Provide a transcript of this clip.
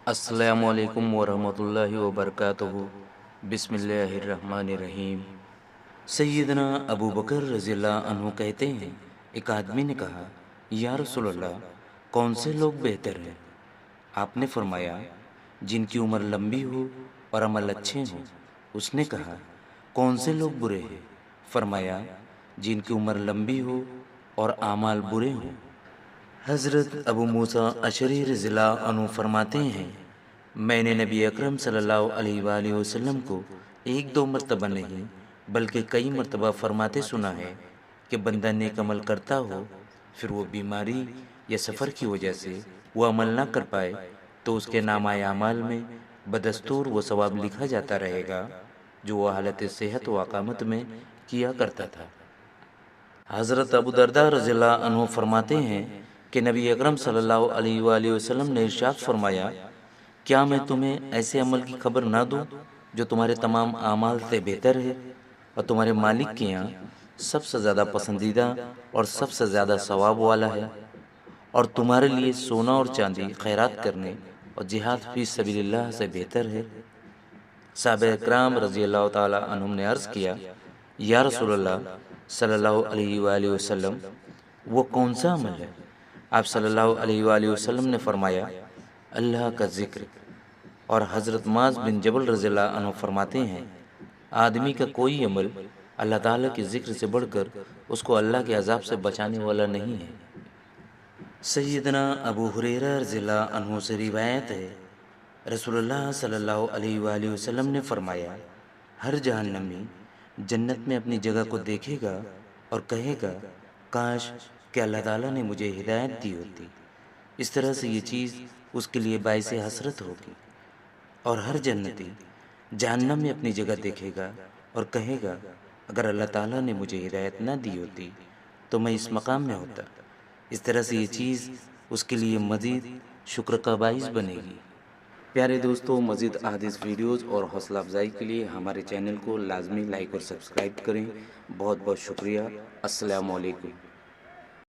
السلام علیکم ورحمۃ اللہ وبرکاتہ۔ بسم اللہ الرحمن الرحیم۔ سیدنا ابو بکر رضی اللہ عنہ کہتے ہیں، ایک آدمی نے کہا، یا رسول اللہ، کون سے لوگ بہتر ہیں؟ آپ نے فرمایا، جن کی عمر لمبی ہو اور عمل اچھے ہوں۔ اس نے کہا، کون سے لوگ برے ہیں؟ فرمایا، جن کی عمر لمبی ہو اور اعمال برے ہوں۔ حضرت ابو موسیٰ اشعری رضی اللہ عنہ فرماتے ہیں، میں نے نبی اکرم صلی اللہ علیہ وآلہ وسلم کو ایک دو مرتبہ نہیں بلکہ کئی مرتبہ فرماتے سنا ہے کہ بندہ نیک عمل کرتا ہو، پھر وہ بیماری یا سفر کی وجہ سے وہ عمل نہ کر پائے تو اس کے نامہ اعمال میں بدستور وہ ثواب لکھا جاتا رہے گا جو وہ حالت صحت و اقامت میں کیا کرتا تھا۔ حضرت ابو درداء رضی اللہ عنہ فرماتے ہیں کہ نبی اکرم صلی اللہ علیہ وآلہ وسلم نے ارشاد فرمایا، کیا میں تمہیں ایسے عمل کی خبر نہ دوں جو تمہارے تمام اعمال سے بہتر ہے اور تمہارے مالک کے یہاں سب سے زیادہ پسندیدہ اور سب سے زیادہ ثواب والا ہے، اور تمہارے لیے سونا اور چاندی خیرات کرنے اور جہاد فی سبیل اللہ سے بہتر ہے؟ صحابہ اکرام رضی اللہ تعالی عنہم نے عرض کیا، یا رسول اللہ صلی اللہ علیہ وآلہ وسلم، وہ کون سا عمل ہے؟ آپ صلی اللہ علیہ وآلہ وسلم نے فرمایا، اللہ کا ذکر۔ اور حضرت معاذ بن جبل رضی اللہ عنہ فرماتے ہیں، آدمی کا کوئی عمل اللہ تعالیٰ کے ذکر سے بڑھ کر اس کو اللہ کے عذاب سے بچانے والا نہیں ہے۔ سیدنا ابو ہریرہ رضی اللہ عنہ سے روایت ہے، رسول اللہ صلی اللہ علیہ وآلہ وسلم نے فرمایا، ہر جہنمی جنت میں اپنی جگہ کو دیکھے گا اور کہے گا، کاش کہ اللہ تعالیٰ نے مجھے ہدایت دی ہوتی۔ اس طرح سے یہ چیز اس کے لیے باعث حسرت ہوگی۔ اور ہر جنتی جہنم میں اپنی جگہ دیکھے گا اور کہے گا، اگر اللہ تعالیٰ نے مجھے ہدایت نہ دی ہوتی تو میں اس مقام میں ہوتا۔ اس طرح سے یہ چیز اس کے لیے مزید شکر کا باعث بنے گی۔ پیارے دوستو، مزید احادیث ویڈیوز اور حوصلہ افزائی کے لیے ہمارے چینل کو لازمی لائک اور سبسکرائب کریں۔ بہت بہت شکریہ۔ السلام علیکم۔